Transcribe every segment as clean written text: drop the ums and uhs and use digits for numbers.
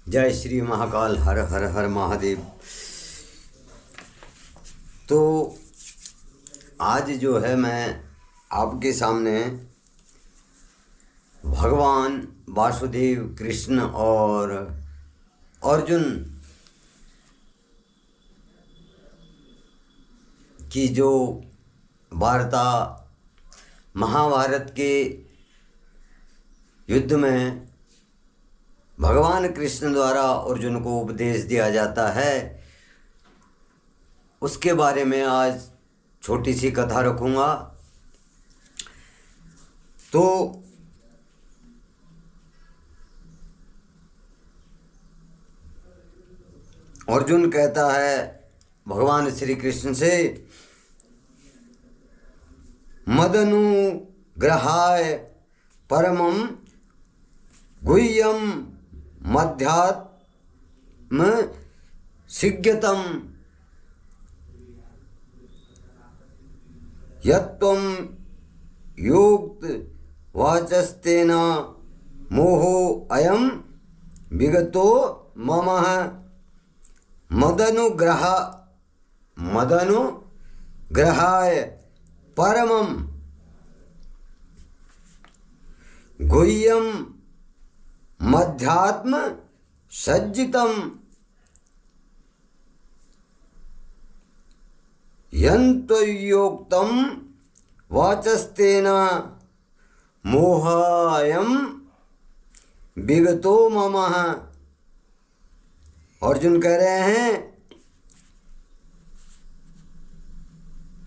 जय श्री महाकाल। हर हर हर महादेव। तो आज जो है मैं आपके सामने भगवान वासुदेव कृष्ण और अर्जुन की जो वार्ता महाभारत के युद्ध में भगवान कृष्ण द्वारा अर्जुन को उपदेश दिया जाता है, उसके बारे में आज छोटी सी कथा रखूँगा। तो अर्जुन कहता है भगवान श्री कृष्ण से, मदनुग्रहाय परमं गुह्यं मध्यात्म सिज्ञतम यत्त्वं योक्त वाचस्तेन मोहो अयं विगतो ममः। मदनुग्रहाय परमं गुह्यं मध्यात्म सज्जितम यन्त्वयोक्तं वाचस्तेन मोहायं विगतो ममः। अर्जुन कह रहे हैं,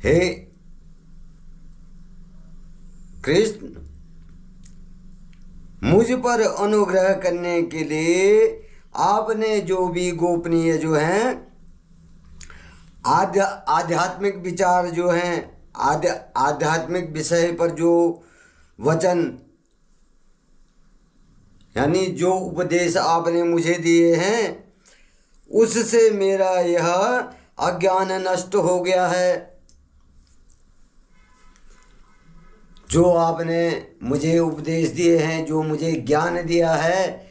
हे कृष्ण, मुझ पर अनुग्रह करने के लिए आपने जो भी गोपनीय जो हैं आध्यात्मिक विचार जो हैं आध्यात्मिक विषय पर जो वचन यानी जो उपदेश आपने मुझे दिए हैं, उससे मेरा यह अज्ञान नष्ट हो गया है। जो आपने मुझे उपदेश दिए हैं, जो मुझे ज्ञान दिया है,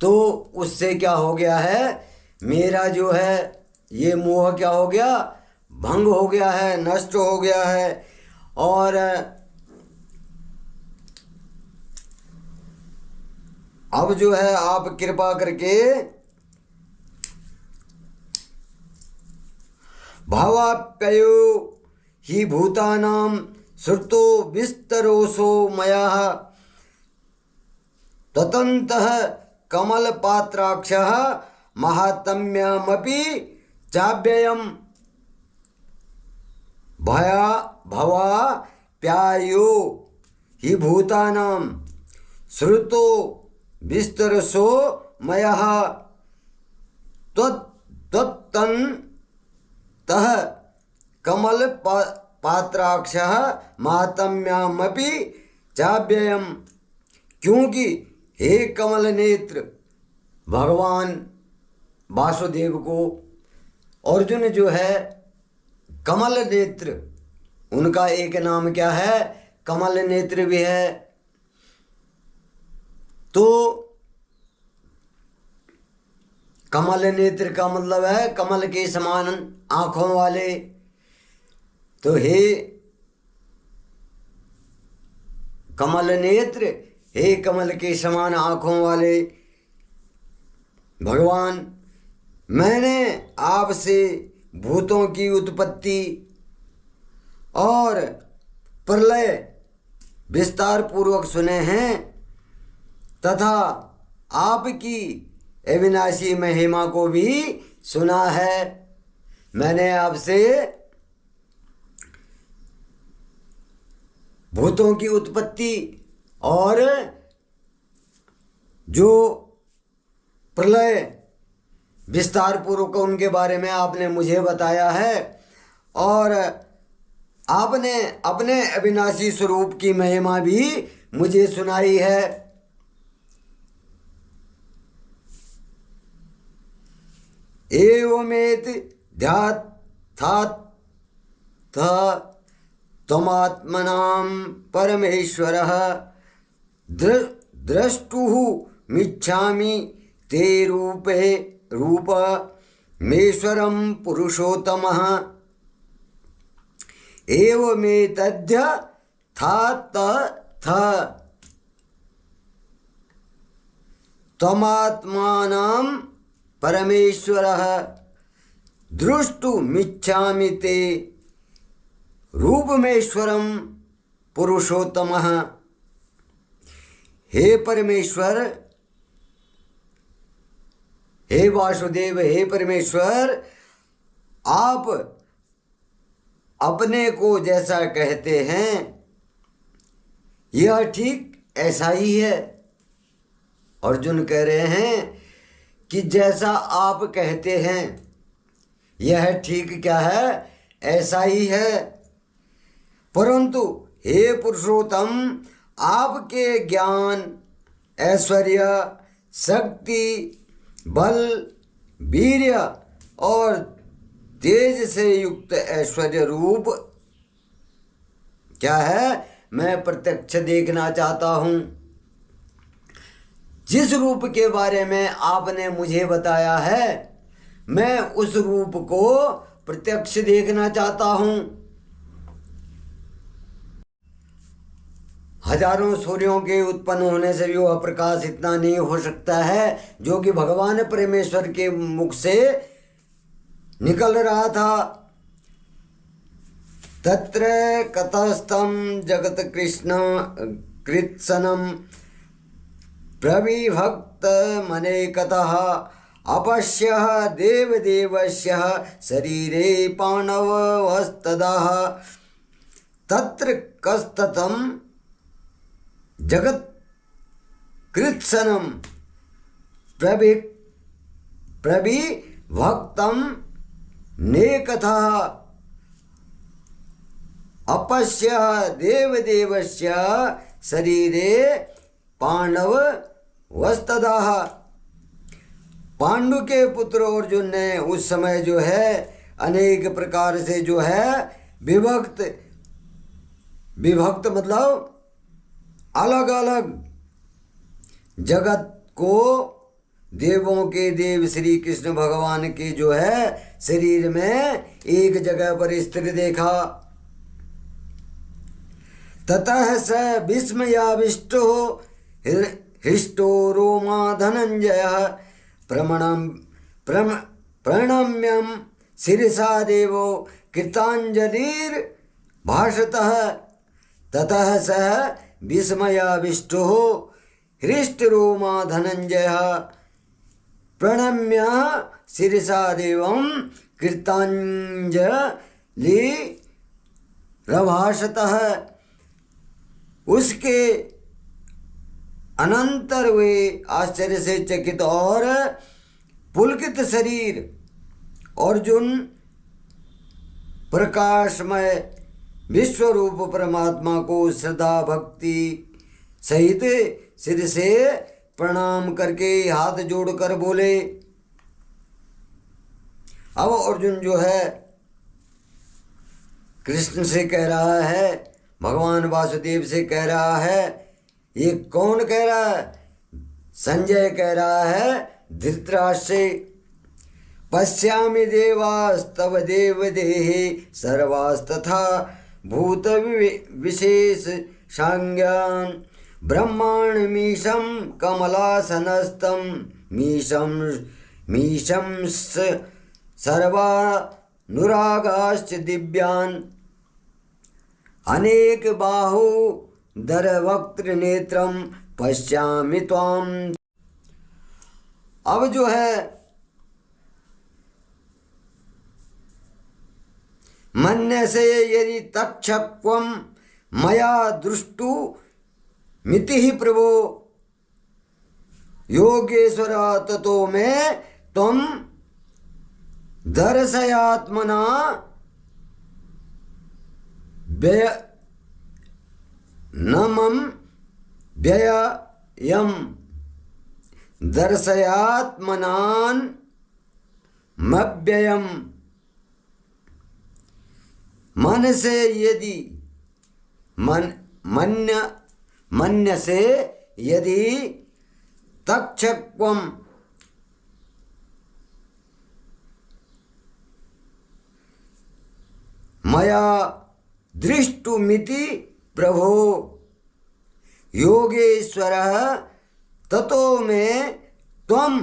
तो उससे क्या हो गया है, मेरा जो है ये मोह क्या हो गया, भंग हो गया है, नष्ट हो गया है। और अब जो है आप कृपा करके भावाप्ययो ही भूतानां श्रुतो विस्तरोषो मया ततन्तः कमलपात्राक्षः महात्म्यमपि चाव्ययम् भवाप्ययो हि भूतानां श्रुतो विस्तरसो मया त्वत्तन्तः कमल पात्राक्षः मातम्यामपि चाव्ययम्। क्योंकि हे कमल नेत्र, भगवान वासुदेव को अर्जुन जो है कमल नेत्र, उनका एक नाम क्या है, कमल नेत्र भी है। तो कमल नेत्र का मतलब है कमल के समान आँखों वाले। तो हे कमल नेत्र, हे कमल के समान आँखों वाले भगवान, मैंने आपसे भूतों की उत्पत्ति और प्रलय विस्तार पूर्वक सुने हैं तथा आपकी अविनाशी महिमा को भी सुना है। मैंने आपसे भूतों की उत्पत्ति और जो प्रलय विस्तार पूर्वक उनके बारे में आपने मुझे बताया है, और आपने अपने अविनाशी स्वरूप की महिमा भी मुझे सुनाई है। एवमेति ध्यात्थ त्वमात्मनां परमेश्वरः द्रष्टुः मिच्छामि ते रूपमेश्वरं पुरुषोत्तमः एवमेतद्यथातथ त्वमात्मानं परमेश्वरः द्रष्टुमिच्छामि ते रूपमेश्वरं पुरुषोत्तमः। हे परमेश्वर, हे वासुदेव, हे परमेश्वर, आप अपने को जैसा कहते हैं यह ठीक ऐसा ही है। अर्जुन कह रहे हैं कि जैसा आप कहते हैं यह ठीक क्या है, ऐसा ही है। परंतु हे पुरुषोत्तम, आपके ज्ञान, ऐश्वर्य, शक्ति, बल, वीर्य और तेज से युक्त ऐश्वर्य रूप क्या है, मैं प्रत्यक्ष देखना चाहता हूं। जिस रूप के बारे में आपने मुझे बताया है, मैं उस रूप को प्रत्यक्ष देखना चाहता हूं। हजारों सूर्यों के उत्पन्न होने से भी वह प्रकाश इतना नहीं हो सकता है जो कि भगवान परमेश्वर के मुख से निकल रहा था। तत्र कतस्थं जगत कृष्ण कृत्सनम प्रविभक्त मनेकतः अपश्यः देवदेवस्य शरीरे पाणवस्तदः तत्र कस्ततं जगत कृत्सनम प्रविभक्तं नेकतः अपश्यः देवदेवस्य शरीरे पांडव वस्तदाह। पांडु के पुत्र अर्जुन ने उस समय जो है अनेक प्रकार से जो है विभक्त मतलब अलग अलग जगत को देवों के देव श्री कृष्ण भगवान के जो है शरीर में एक जगह पर स्थिर देखा। ततः स विस्मयाविष्टो हृष्टो रोमा धनंजय प्रणम्यं शिरसा देवो कृतांजलिर्भाषतः। ततः सः विस्मयाविष्टो हृष्टरोमा धनंजय प्रणम्य शिरसा देवं कृतांजलिर्भाषतः। उसके अनंतर वे आश्चर्य से चकित और पुलकित शरीर अर्जुन प्रकाशमय विश्वरूप परमात्मा को श्रद्धा भक्ति सहित सिर से प्रणाम करके हाथ जोड़कर बोले। अब अर्जुन जो है कृष्ण से कह रहा है, भगवान वासुदेव से कह रहा है। ये कौन कह रहा है? संजय कह रहा है धृतराष्ट्र से। पश्यामि देवास्तव देव देहे सर्वास्तथा भूत विशेष सांज्ञान ब्रह्माण्डमीशं कमलासनस्थं मीशं सर्वानुरागाश्च दिव्यान् अनेक बाहु दर वक्त्र नेत्रम पश्यामि त्वाम। अब जो है मन्यसे यदि तक्षक्वम मया दृष्टु मिति प्रभो योगेश्वर ततो में तुम दर्शयात्मना नमं व्ययम् दर्शयात्मनान् मव्ययम्। मन से यदि मन्य से यदि तक्षक्वम मया दृष्टुमिति प्रभो योगेश्वरः ततो मे त्वं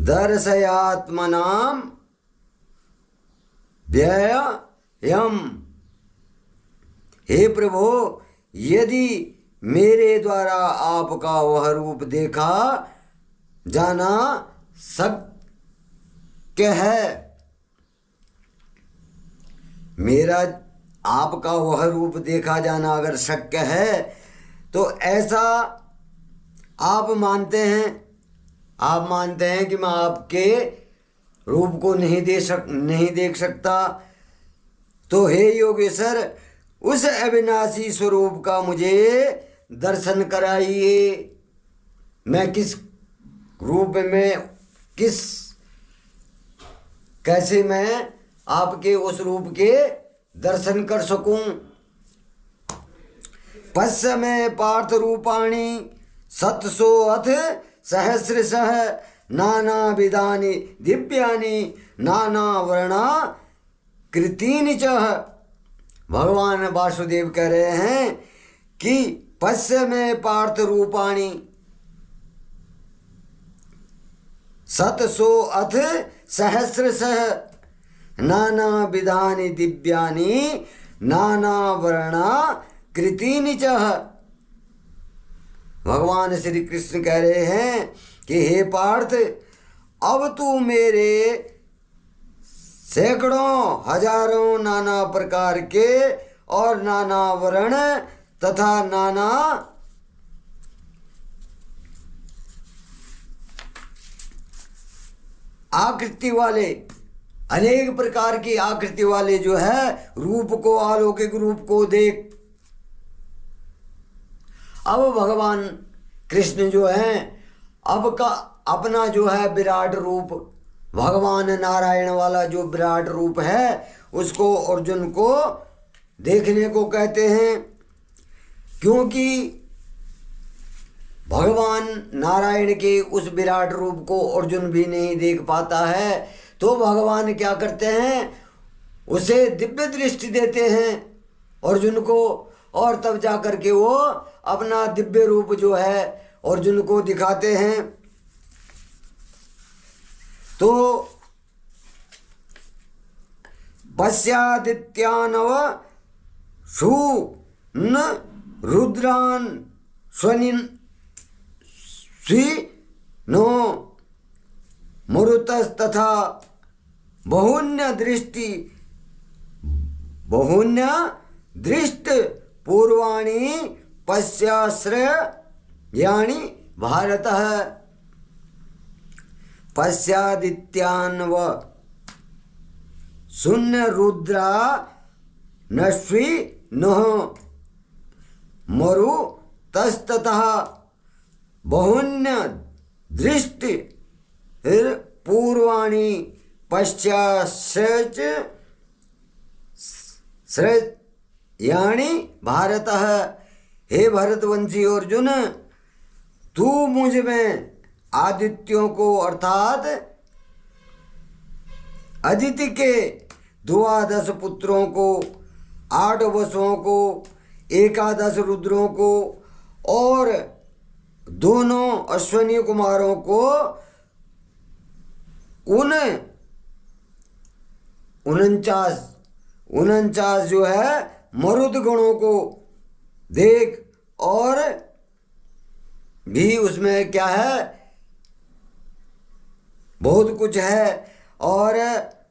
दर्शयात्मनां व्ययम्। हे प्रभो, यदि मेरे द्वारा आपका वह रूप देखा जाना शक्य है, मेरा आपका वह रूप देखा जाना अगर शक्य है, तो ऐसा आप मानते हैं कि मैं आपके रूप को नहीं देख सकता, तो हे योगेश्वर, उस अविनाशी स्वरूप का मुझे दर्शन कराइए। मैं किस रूप में कैसे मैं आपके उस रूप के दर्शन कर सकूं। पश्य में पार्थ रूपाणि सतसो अथ सहस्रशः नाना विधानि दिव्यानि नाना वर्णा कृतीनि च। भगवान वासुदेव कह रहे हैं कि पश्य में पार्थ रूपाणि सतसो अथ सहस्रशः नाना विधानि दिव्यानि नाना वर्णा कृतीनि च। भगवान श्री कृष्ण कह रहे हैं कि हे पार्थ, अब तू मेरे सैकड़ों हजारों नाना प्रकार के और नाना वर्ण तथा नाना आकृति वाले, अनेक प्रकार की आकृति वाले जो है रूप को, अलौकिक रूप को देख। अब भगवान कृष्ण जो हैं, अब का अपना जो है विराट रूप, भगवान नारायण वाला जो विराट रूप है, उसको अर्जुन को देखने को कहते हैं। क्योंकि भगवान नारायण के उस विराट रूप को अर्जुन भी नहीं देख पाता है, तो भगवान क्या करते हैं, उसे दिव्य दृष्टि देते हैं अर्जुन को, और तब जा कर के वो अपना दिव्य रूप जो है अर्जुन को दिखाते हैं। तो पश्यादित्यानव शून् रुद्रान् स्विनो मरुतस्तथा बहुन्य दृष्ट पूर्वाणि पश्याश्रयाणि भारतः। पश्यादित्यान्व शून्य रुद्रा नश्विनः मरुतस्ततः बहुन्य दृष्टि पूर्वाणि पश्चाश्रयाणि भारतः। हे भरतवंशी अर्जुन, तू मुझ में आदित्यों को अर्थात अदिति के 12 पुत्रों को, 8 वसुओं को, 11 रुद्रों को और दोनों अश्वनी कुमारों को, उन 49 जो है मरुद गणों को देख, और भी उसमें क्या है, बहुत कुछ है, और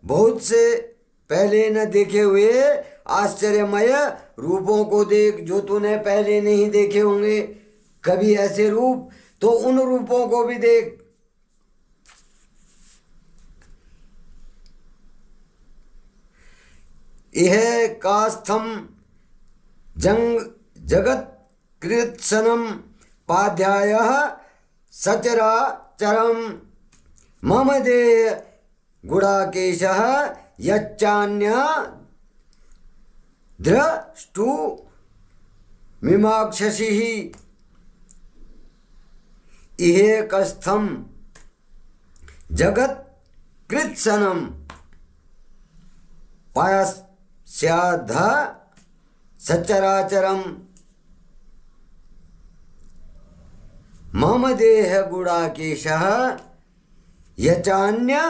बहुत से पहले न देखे हुए आश्चर्यमय रूपों को देख, जो तूने पहले नहीं देखे होंगे कभी ऐसे रूप, तो उन रूपों को भी देख। यह कास्थम जगत कृत्सनम पाध्याय सचराचरम मम देह गुड़ाकेशः यच्चान्य द्रष्टु मीमांससिः। इहे कस्थम जगत कृत्सनम, पायास्याध सचराचरम मम देह गुणाकेशः यचान्य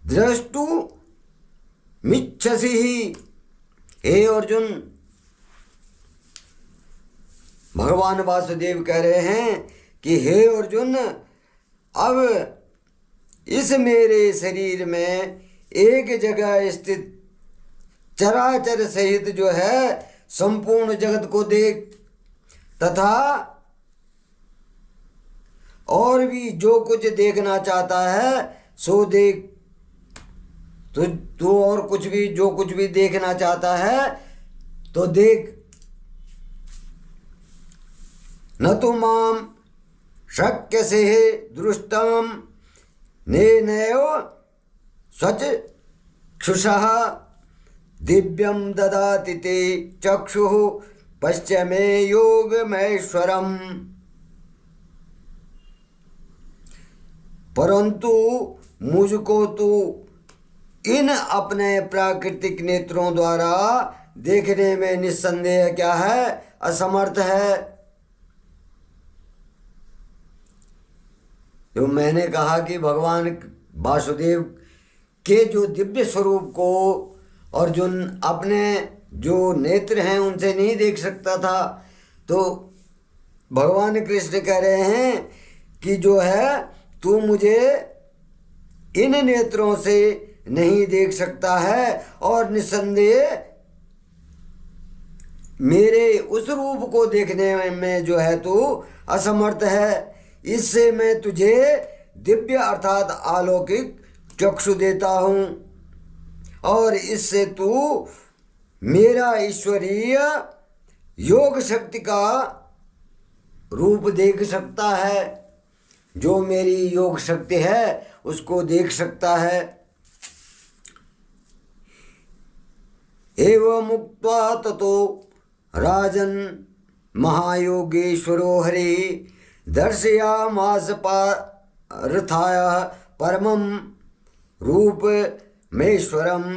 द्रष्टु मिच्छसि। हे अर्जुन, भगवान वासुदेव कह रहे हैं कि हे अर्जुन, अब इस मेरे शरीर में एक जगह स्थित चराचर सहित जो है संपूर्ण जगत को देख, तथा और भी जो कुछ देखना चाहता है सो देख। तू और कुछ भी, जो कुछ भी देखना चाहता है तो देख। न तो माम शक्य से दृष्टम नेनैव स्वचक्षुषः दिव्यम ददाति ते चक्षुः पश्य मे योगमैश्वरम्। परंतु मुझको तो इन अपने प्राकृतिक नेत्रों द्वारा देखने में निस्संदेह क्या है, असमर्थ है। तो मैंने कहा कि भगवान वासुदेव के जो दिव्य स्वरूप को अर्जुन अपने जो नेत्र हैं उनसे नहीं देख सकता था, तो भगवान कृष्ण कह रहे हैं कि जो है तू मुझे इन नेत्रों से नहीं देख सकता है और निस्संदेह मेरे उस रूप को देखने में जो है तू असमर्थ है। इससे मैं तुझे दिव्य अर्थात अलौकिक चक्षु देता हूँ और इससे तू मेरा ईश्वरीय योग शक्ति का रूप देख सकता है। जो मेरी योग शक्ति है उसको देख सकता है। एवं मुक्त्वा ततो राजन महायोगेश्वरो हरि दर्शयामास पार्थाय परमं रूपमेश्वरम्।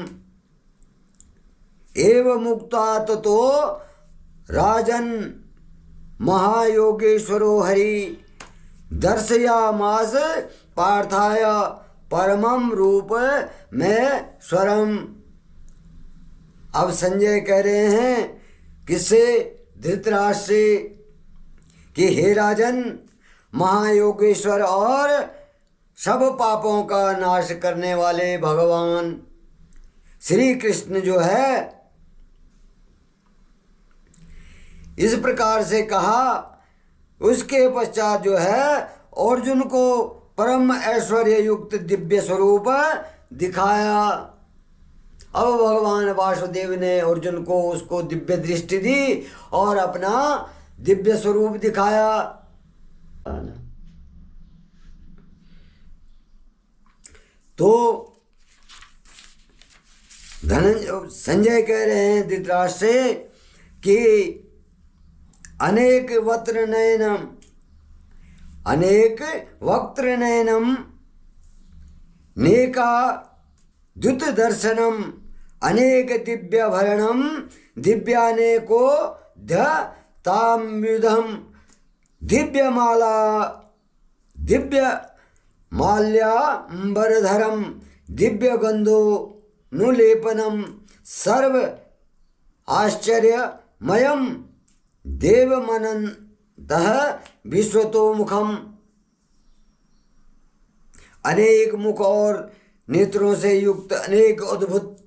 एवं मुक्त्वा ततो राजन महायोगेश्वरो हरि दर्शयामास पार्थाय परमं रूपमेश्वरम्। अब संजय कह रहे हैं किससे? धृतराष्ट्र से कि हे राजन, महायोगेश्वर और सब पापों का नाश करने वाले भगवान श्री कृष्ण जो है इस प्रकार से कहा। उसके पश्चात जो है अर्जुन को परम ऐश्वर्य युक्त दिव्य स्वरूप दिखाया। अब भगवान वासुदेव ने अर्जुन को उसको दिव्य दृष्टि दी और अपना दिव्य स्वरूप दिखाया। तो संजय कह रहे हैं धृतराष्ट्र से कि अनेक वक्त्र नयनम नेका द्युत दर्शनम अनेक दिव्य भरणम दिव्यानेको ताम्युधम दिव्य माल्याम्बरधरम दिव्य गंधो नुलेपनम सर्व आश्चर्यमयम देवमनंतः विश्वतोमुखम। अनेक मुख और नेत्रों से युक्त, अनेक अद्भुत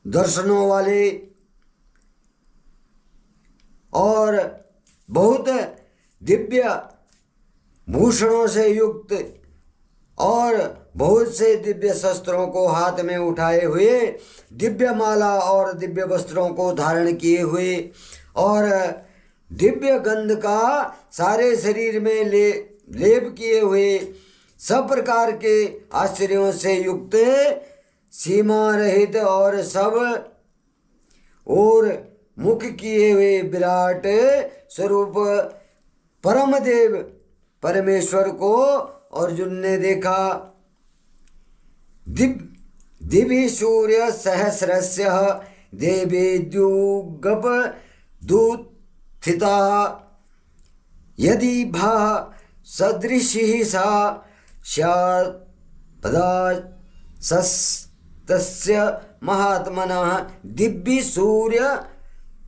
दर्शनों वाले और बहुत दिव्य भूषणों से युक्त और बहुत से दिव्य शस्त्रों को हाथ में उठाए हुए, दिव्य माला और दिव्य वस्त्रों को धारण किए हुए और दिव्य गंध का सारे शरीर में लेप किए हुए, सब प्रकार के आश्चर्यों से युक्त, सीमा रहित और सब और मुख किए हुए विराट स्वरूप परम देव परमेश्वर को अर्जुन ने देखा। दिवि सूर्य सहस्रस्य देवेद्युगपदुत्थिता यदि भा सदृशिः सा स्यात् पदा सस्तस्य महात्मनः दिव्य सूर्य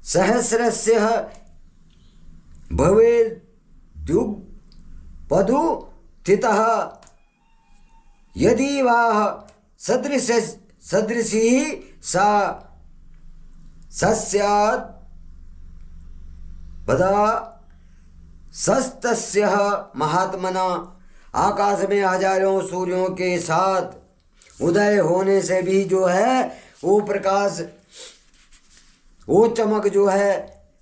सहस्रस्य भवेद्युगपदुत्थितः यदि वा सदृशी सा स्यात् पदा सस्तस्य महात्मना। आकाश में हजारों सूर्यों के साथ उदय होने से भी जो है वो प्रकाश, वो चमक जो है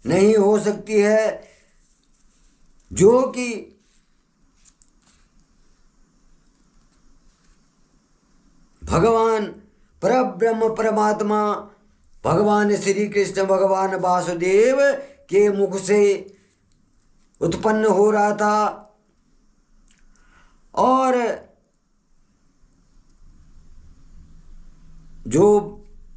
नहीं हो सकती है जो कि भगवान परब्रह्म परमात्मा भगवान श्री कृष्ण भगवान वासुदेव के मुख से उत्पन्न हो रहा था। और जो